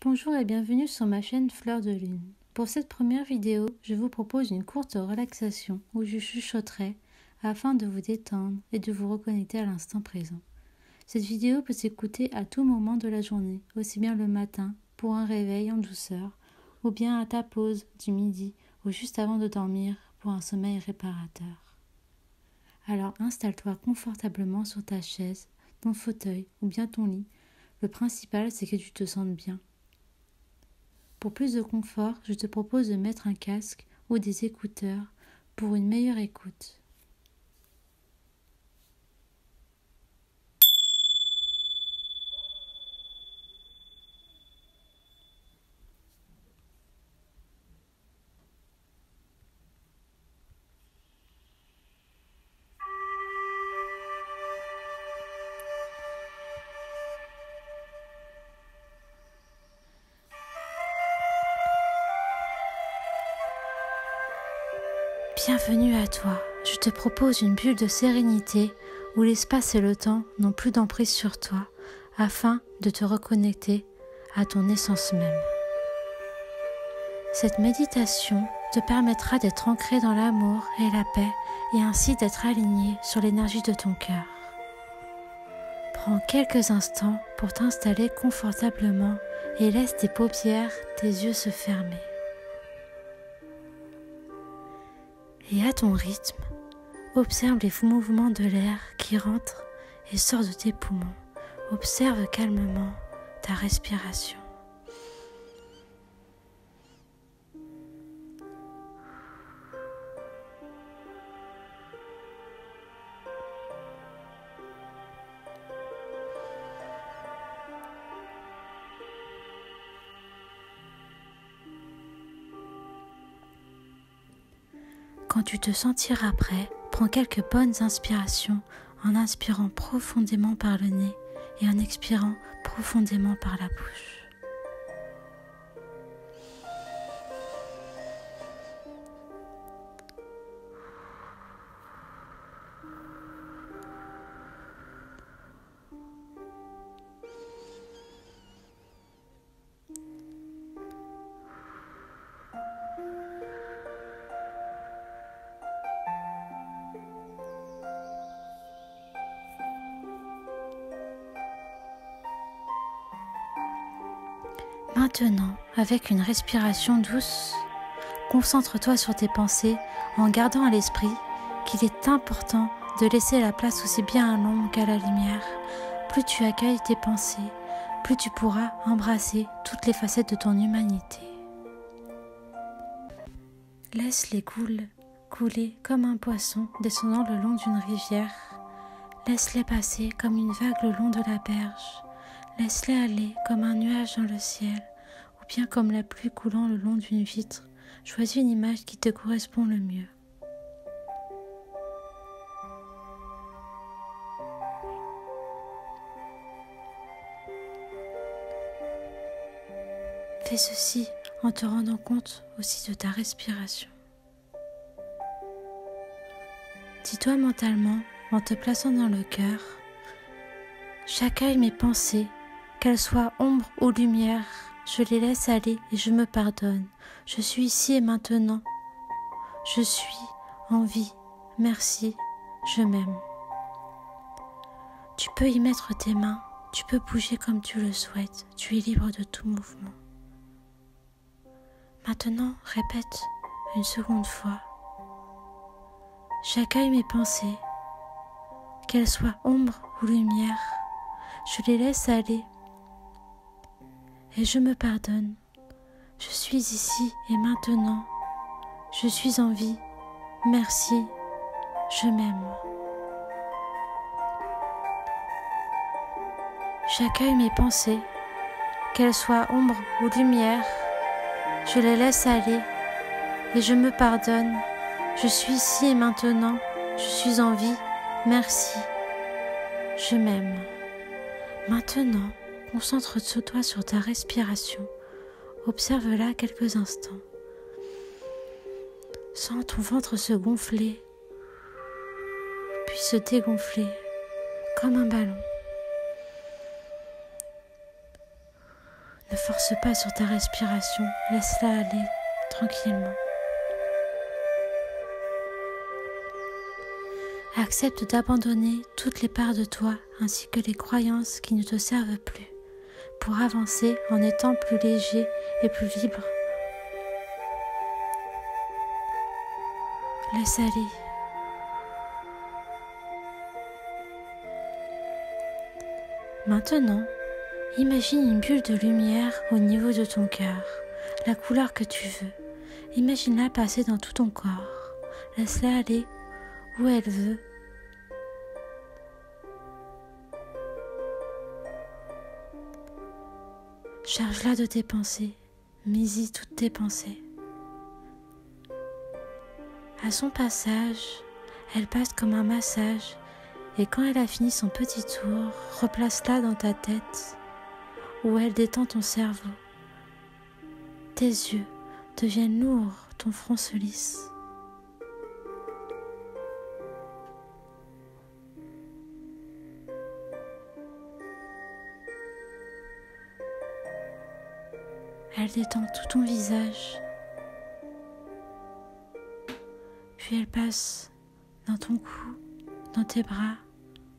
Bonjour et bienvenue sur ma chaîne Fleur de Lune. Pour cette première vidéo, je vous propose une courte relaxation où je chuchoterai afin de vous détendre et de vous reconnecter à l'instant présent. Cette vidéo peut s'écouter à tout moment de la journée, aussi bien le matin pour un réveil en douceur, ou bien à ta pause du midi ou juste avant de dormir pour un sommeil réparateur. Alors installe-toi confortablement sur ta chaise, ton fauteuil ou bien ton lit. Le principal, c'est que tu te sentes bien. Pour plus de confort, je te propose de mettre un casque ou des écouteurs pour une meilleure écoute. Bienvenue à toi. Je te propose une bulle de sérénité où l'espace et le temps n'ont plus d'emprise sur toi afin de te reconnecter à ton essence même. Cette méditation te permettra d'être ancré dans l'amour et la paix et ainsi d'être aligné sur l'énergie de ton cœur. Prends quelques instants pour t'installer confortablement et laisse tes paupières, tes yeux se fermer. Et à ton rythme, observe les mouvements de l'air qui rentre et sort de tes poumons. Observe calmement ta respiration. Quand tu te sentiras prêt, prends quelques bonnes inspirations en inspirant profondément par le nez et en expirant profondément par la bouche. Maintenant, avec une respiration douce, concentre-toi sur tes pensées en gardant à l'esprit qu'il est important de laisser la place aussi bien à l'ombre qu'à la lumière. Plus tu accueilles tes pensées, plus tu pourras embrasser toutes les facettes de ton humanité. Laisse-les couler comme un poisson descendant le long d'une rivière. Laisse-les passer comme une vague le long de la berge. Laisse-les aller comme un nuage dans le ciel, ou bien comme la pluie coulant le long d'une vitre. Choisis une image qui te correspond le mieux. Fais ceci en te rendant compte aussi de ta respiration. Dis-toi mentalement, en te plaçant dans le cœur, j'accueille mes pensées, qu'elles soient ombre ou lumière, je les laisse aller et je me pardonne. Je suis ici et maintenant. Je suis en vie. Merci, je m'aime. Tu peux y mettre tes mains, tu peux bouger comme tu le souhaites, tu es libre de tout mouvement. Maintenant, répète une seconde fois. J'accueille mes pensées, qu'elles soient ombre ou lumière, je les laisse aller et je me pardonne. Je suis ici et maintenant, je suis en vie, merci, je m'aime. J'accueille mes pensées, qu'elles soient ombre ou lumière, je les laisse aller et je me pardonne. Je suis ici et maintenant, je suis en vie, merci, je m'aime. Maintenant, concentre-toi sur ta respiration, observe-la quelques instants. Sens ton ventre se gonfler, puis se dégonfler comme un ballon. Ne force pas sur ta respiration, laisse-la aller tranquillement. Accepte d'abandonner toutes les parts de toi ainsi que les croyances qui ne te servent plus pour avancer en étant plus léger et plus libre. Laisse aller. Maintenant, imagine une bulle de lumière au niveau de ton cœur, la couleur que tu veux. Imagine-la passer dans tout ton corps. Laisse-la aller où elle veut. Charge-la de tes pensées, mets-y toutes tes pensées. À son passage, elle passe comme un massage et quand elle a fini son petit tour, replace-la dans ta tête où elle détend ton cerveau. Tes yeux deviennent lourds, ton front se lisse. Elle détend tout ton visage. Puis elle passe dans ton cou, dans tes bras,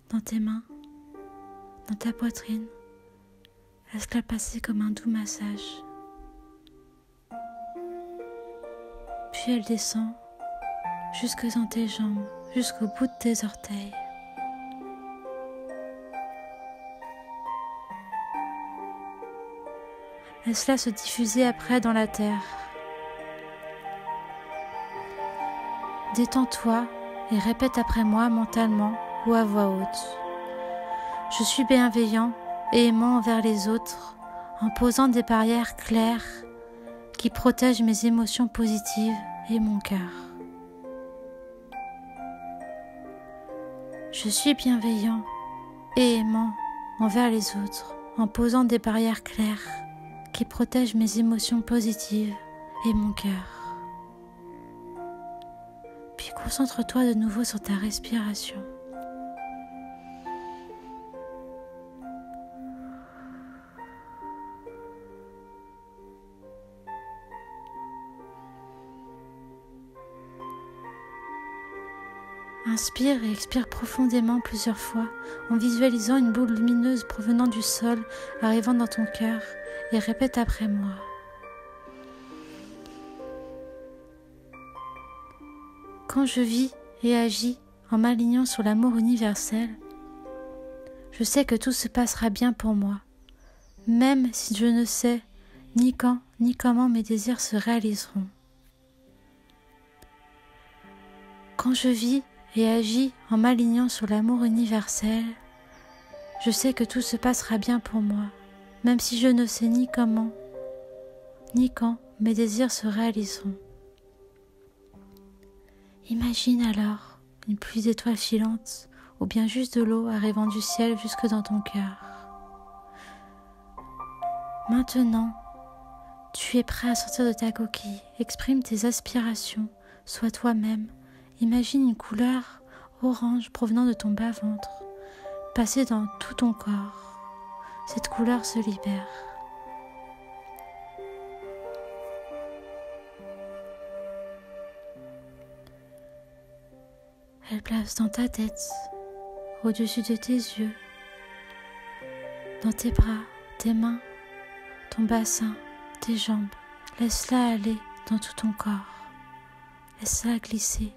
dans tes mains, dans ta poitrine. Laisse-la passer comme un doux massage. Puis elle descend jusque dans tes jambes, jusqu'au bout de tes orteils. Laisse-la se diffuser après dans la terre. Détends-toi et répète après moi mentalement ou à voix haute. Je suis bienveillant et aimant envers les autres en posant des barrières claires qui protègent mes émotions positives et mon cœur. Je suis bienveillant et aimant envers les autres en posant des barrières claires qui protègent mes émotions positives et mon cœur. Puis concentre-toi de nouveau sur ta respiration. Inspire et expire profondément plusieurs fois en visualisant une boule lumineuse provenant du sol arrivant dans ton cœur et répète après moi. Quand je vis et agis en m'alignant sur l'amour universel, je sais que tout se passera bien pour moi, même si je ne sais ni quand ni comment mes désirs se réaliseront. Quand je vis et agis en m'alignant sur l'amour universel, je sais que tout se passera bien pour moi, même si je ne sais ni comment, ni quand mes désirs se réaliseront. Imagine alors une pluie d'étoiles filantes ou bien juste de l'eau arrivant du ciel jusque dans ton cœur. Maintenant, tu es prêt à sortir de ta coquille, exprime tes aspirations, sois toi-même. Imagine une couleur orange provenant de ton bas-ventre, passer dans tout ton corps. Cette couleur se libère. Elle place dans ta tête, au-dessus de tes yeux, dans tes bras, tes mains, ton bassin, tes jambes. Laisse-la aller dans tout ton corps. Laisse-la glisser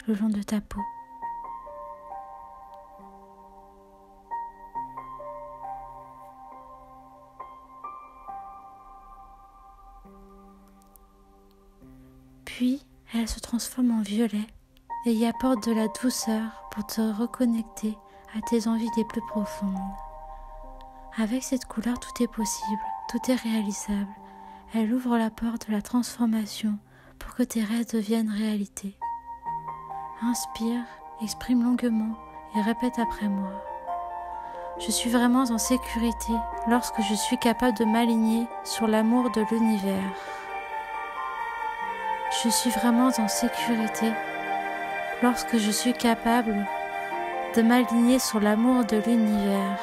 le long de ta peau. Puis, elle se transforme en violet et y apporte de la douceur pour te reconnecter à tes envies les plus profondes. Avec cette couleur, tout est possible, tout est réalisable. Elle ouvre la porte de la transformation pour que tes rêves deviennent réalité. Inspire, exprime longuement et répète après moi. Je suis vraiment en sécurité lorsque je suis capable de m'aligner sur l'amour de l'univers. Je suis vraiment en sécurité lorsque je suis capable de m'aligner sur l'amour de l'univers.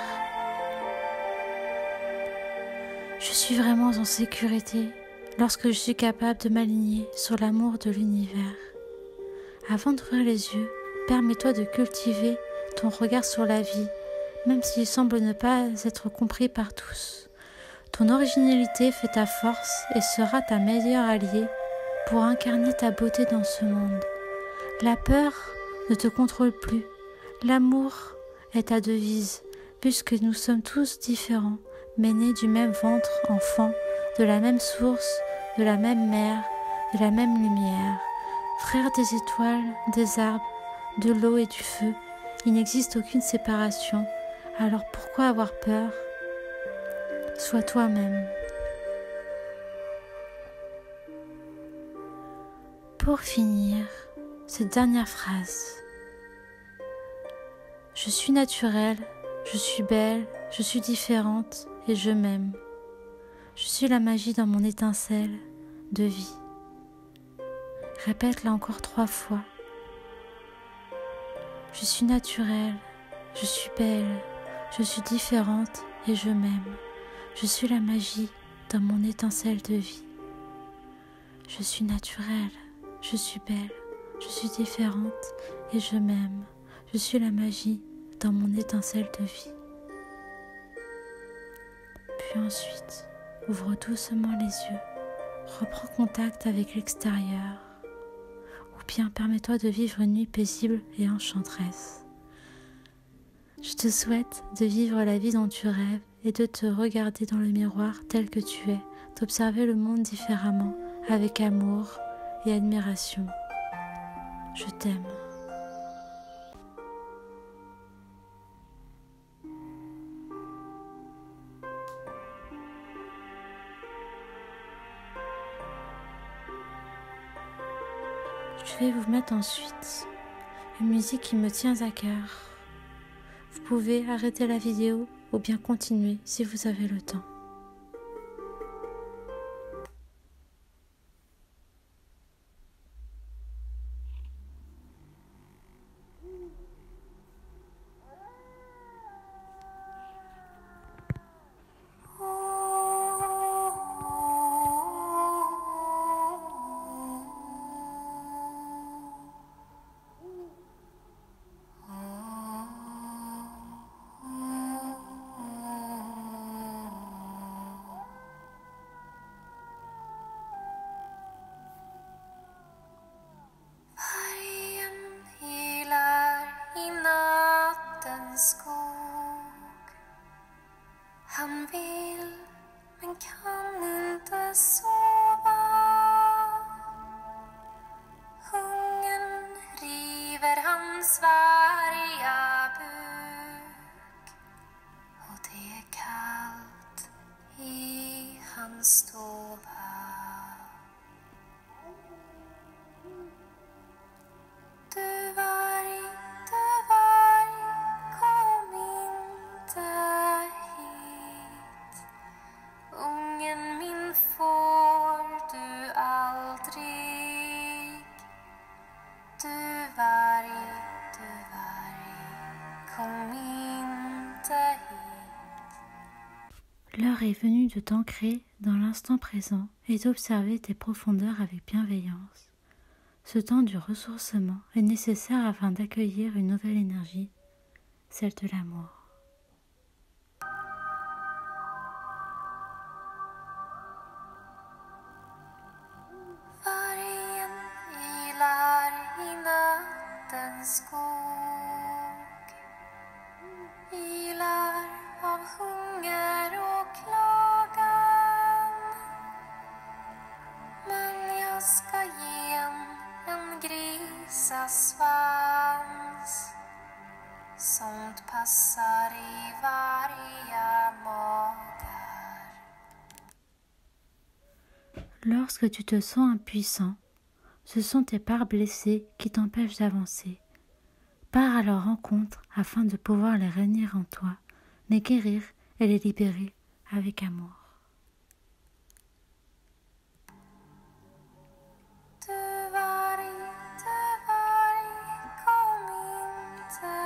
Je suis vraiment en sécurité lorsque je suis capable de m'aligner sur l'amour de l'univers. Avant d'ouvrir les yeux, permets-toi de cultiver ton regard sur la vie, même s'il semble ne pas être compris par tous. Ton originalité fait ta force et sera ta meilleure alliée pour incarner ta beauté dans ce monde. La peur ne te contrôle plus. L'amour est ta devise, puisque nous sommes tous différents, mais nés du même ventre enfant, de la même source, de la même mer, de la même lumière. Frères des étoiles, des arbres, de l'eau et du feu, il n'existe aucune séparation. Alors pourquoi avoir peur ? Sois toi-même. Pour finir, cette dernière phrase. Je suis naturelle, je suis belle, je suis différente et je m'aime. Je suis la magie dans mon étincelle de vie. Répète-la encore 3 fois. Je suis naturelle, je suis belle, je suis différente et je m'aime. Je suis la magie dans mon étincelle de vie. Je suis naturelle, je suis belle, je suis différente et je m'aime. Je suis la magie dans mon étincelle de vie. Puis ensuite, ouvre doucement les yeux, reprends contact avec l'extérieur, ou bien permets-toi de vivre une nuit paisible et enchanteresse. Je te souhaite de vivre la vie dont tu rêves et de te regarder dans le miroir tel que tu es, d'observer le monde différemment, avec amour et admiration. Je t'aime. Je vais vous mettre ensuite une musique qui me tient à cœur. Vous pouvez arrêter la vidéo ou bien continuer si vous avez le temps. Han vill men kan inte sova. Hungern river hans varga buk och det är kallt i hans stova. Du varg, kom inte hit. Ungen min får du aldrig. Du varg, kom inte hit. L'heure est venue de t'ancrer dans l'instant présent et d'observer tes profondeurs avec bienveillance. Ce temps du ressourcement est nécessaire afin d'accueillir une nouvelle énergie, celle de l'amour. Vargen ilar i nattens skog, ilar av hunger och klagan. Men jag ska ge en grisasvans, sånt passar i varje magar. Lorsque tu te sens impuissant, ce sont tes parts blessées qui t'empêchent d'avancer. Pars à leur rencontre afin de pouvoir les réunir en toi, les guérir et les libérer avec amour. Du varg, kom inte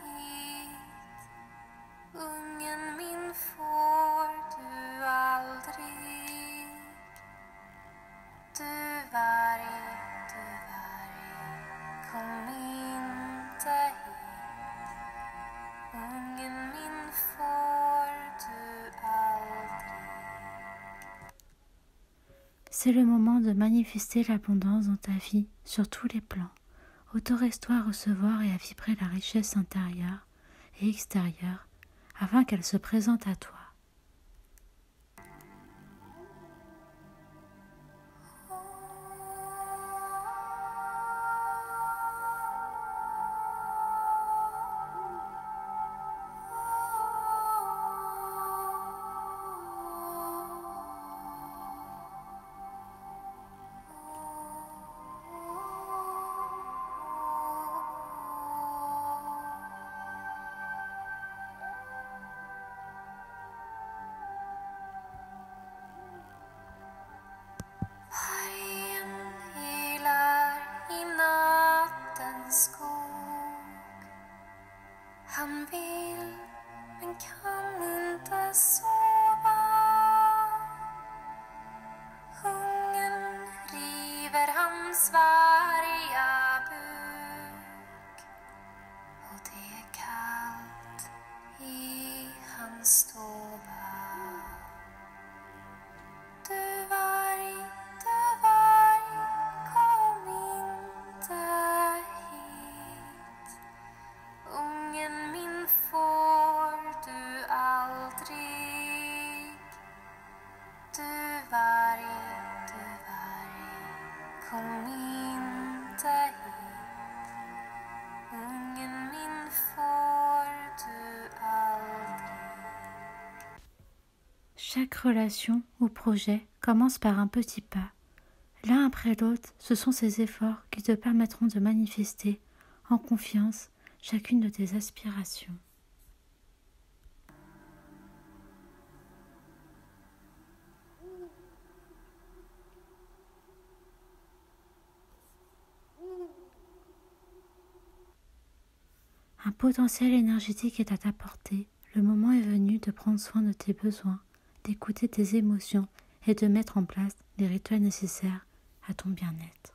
hit. Ungen min får du aldrig. C'est le moment de manifester l'abondance dans ta vie sur tous les plans. Autorise-toi à recevoir et à vibrer la richesse intérieure et extérieure afin qu'elle se présente à toi. Han vill men kan inte sova. Hungern river hans varga buk och det är kallt i hans stova. Du varg, kom inte hit. Ungen min får du aldrig. Du varg, kom inte hit. Ungen min får du aldrig. Chaque relation ou projet commence par un petit pas. L'un après l'autre, ce sont ces efforts qui te permettront de manifester en confiance chacune de tes aspirations. Un potentiel énergétique est à ta portée. Le moment est venu de prendre soin de tes besoins, d'écouter tes émotions et de mettre en place les rituels nécessaires à ton bien-être.